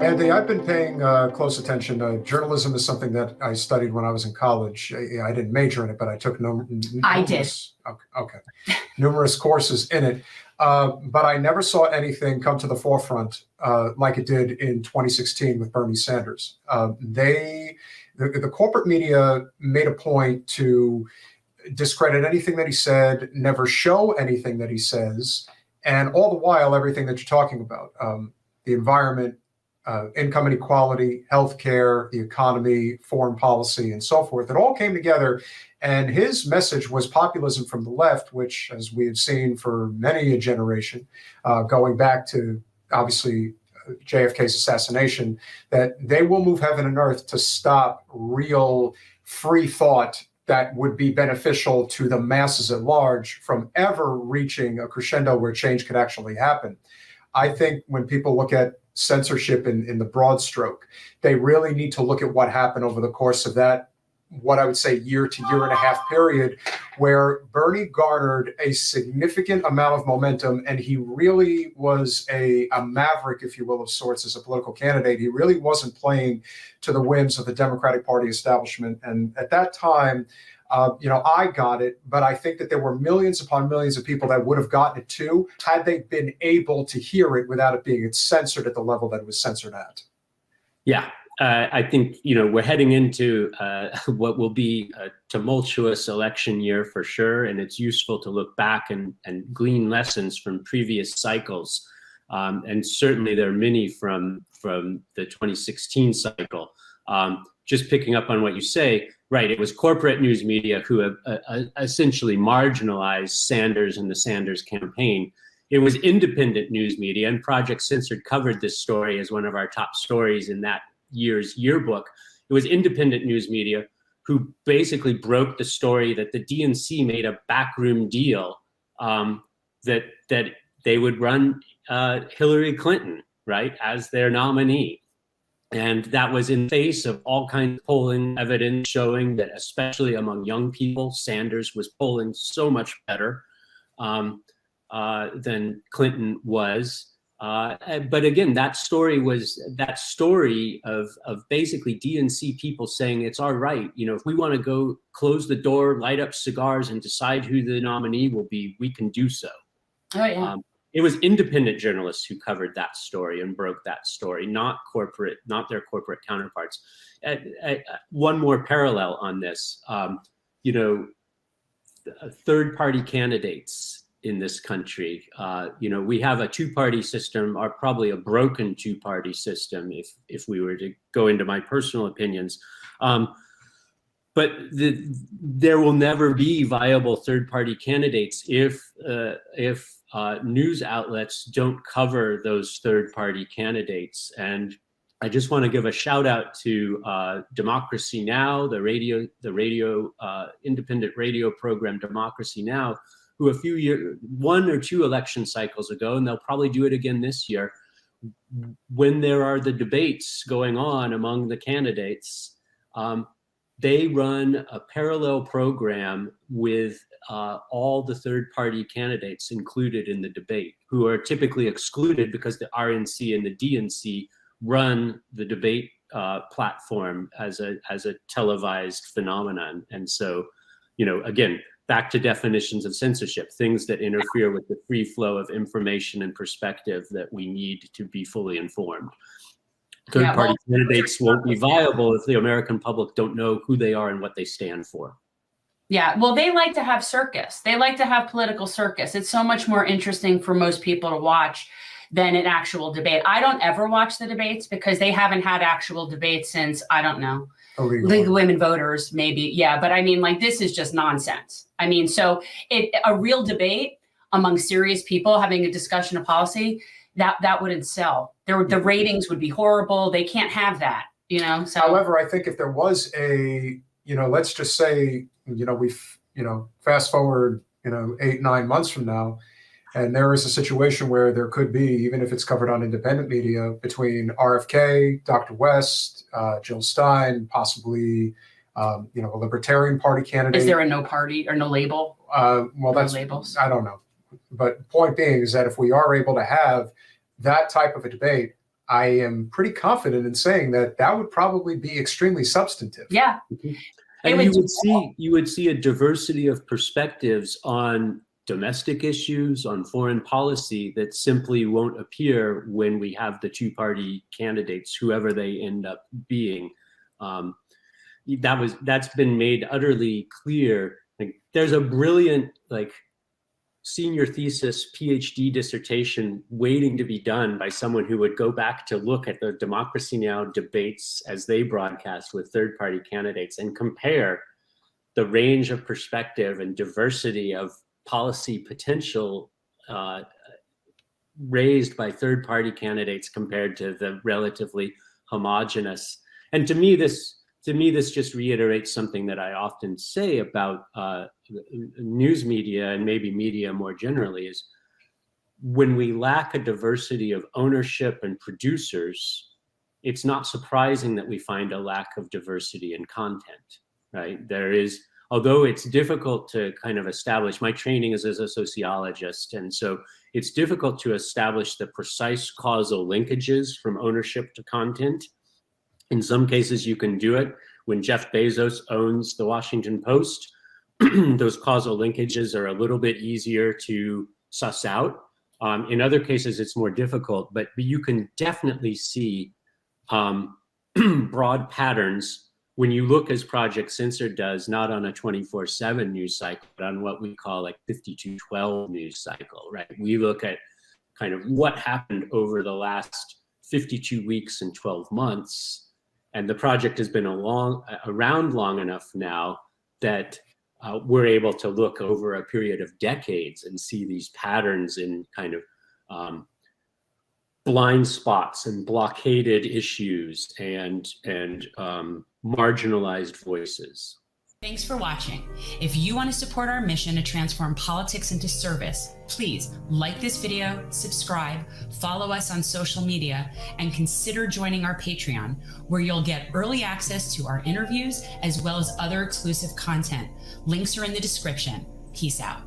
Andy, I've been paying close attention. Journalism is something that I studied when I was in college. I didn't major in it, but I took I did. Okay, numerous courses in it. But I never saw anything come to the forefront like it did in 2016 with Bernie Sanders. The corporate media made a point to discredit anything that he said, never show anything that he says, and all the while, everything that you're talking about, the environment, income inequality, healthcare, the economy, foreign policy, and so forth. It all came together. And his message was populism from the left, which, as we have seen for many a generation, going back to, obviously, JFK's assassination, that they will move heaven and earth to stop real free thought that would be beneficial to the masses at large from ever reaching a crescendo where change could actually happen. I think when people look at censorship in the broad stroke, they really need to look at what happened over the course of that, what I would say, year to year and a half period, where Bernie garnered a significant amount of momentum, and he really was a maverick, if you will, of sorts as a political candidate. He really wasn't playing to the whims of the Democratic Party establishment. And at that time, I got it, but I think that there were millions upon millions of people that would have gotten it too, had they been able to hear it without it being censored at the level that it was censored at. Yeah, I think, we're heading into what will be a tumultuous election year for sure. And it's useful to look back and glean lessons from previous cycles. And certainly there are many from the 2016 cycle. Just picking up on what you say, right, it was corporate news media who have essentially marginalized Sanders and the Sanders campaign. It was independent news media, and Project Censored covered this story as one of our top stories in that year's yearbook. It was independent news media who basically broke the story that the DNC made a backroom deal that they would run Hillary Clinton, right, as their nominee. And that was in face of all kinds of polling evidence showing that, especially among young people, Sanders was polling so much better than Clinton was. But again, that story of basically DNC people saying it's all right. If we want to go close the door, light up cigars, and decide who the nominee will be, we can do so. Oh, yeah. It was independent journalists who covered that story and broke that story, not their corporate counterparts. One more parallel on this, third-party candidates in this country. We have a two-party system, or probably a broken two-party system, if we were to go into my personal opinions. But there will never be viable third-party candidates if news outlets don't cover those third-party candidates. And I just want to give a shout out to Democracy Now!, the independent radio program Democracy Now!, who one or two election cycles ago, and they'll probably do it again this year, when there are the debates going on among the candidates, they run a parallel program with all the third-party candidates included in the debate, who are typically excluded because the RNC and the DNC run the debate platform as a televised phenomenon. And so, again, back to definitions of censorship, things that interfere with the free flow of information and perspective that we need to be fully informed. Third-party candidates won't be viable if the American public don't know who they are and what they stand for. Yeah, well, they like to have circus. They like to have political circus. It's so much more interesting for most people to watch than an actual debate. I don't ever watch the debates because they haven't had actual debates since, I don't know, League of Women Voters, maybe. Yeah, but I mean, this is just nonsense. I mean, so a real debate among serious people having a discussion of policy, that wouldn't sell. The ratings would be horrible. They can't have that, So. However, I think if there was let's just say, fast forward, 8-9 months from now, and there is a situation where there could be, even if it's covered on independent media, between RFK, Dr. West, Jill Stein, possibly, a Libertarian Party candidate. Is there a no party or no label? That's labels. I don't know. But point being is that if we are able to have that type of a debate, I am pretty confident in saying that that would probably be extremely substantive. Yeah. And you would see a diversity of perspectives on domestic issues, on foreign policy, that simply won't appear when we have the two-party candidates, whoever they end up being. That's been made utterly clear. Like, there's a brilliant senior thesis, PhD dissertation waiting to be done by someone who would go back to look at the Democracy Now! Debates as they broadcast with third-party candidates and compare the range of perspective and diversity of policy potential raised by third-party candidates compared to the relatively homogenous. And to me, this just reiterates something that I often say about news media, and maybe media more generally, is when we lack a diversity of ownership and producers, it's not surprising that we find a lack of diversity in content, right? There is, although it's difficult to kind of establish, my training is as a sociologist, and so it's difficult to establish the precise causal linkages from ownership to content. In some cases, you can do it. When Jeff Bezos owns the Washington Post, those causal linkages are a little bit easier to suss out. In other cases, it's more difficult, but you can definitely see broad patterns when you look, as Project Censored does, not on a 24/7 news cycle, but on what we call like 5212 news cycle, right? We look at kind of what happened over the last 52 weeks and 12 months. And the project has been around long enough now that we're able to look over a period of decades and see these patterns in kind of blind spots and blockaded issues and marginalized voices. Thanks for watching. If you want to support our mission to transform politics into service, please like this video, subscribe, follow us on social media, and consider joining our Patreon, where you'll get early access to our interviews as well as other exclusive content. Links are in the description. Peace out.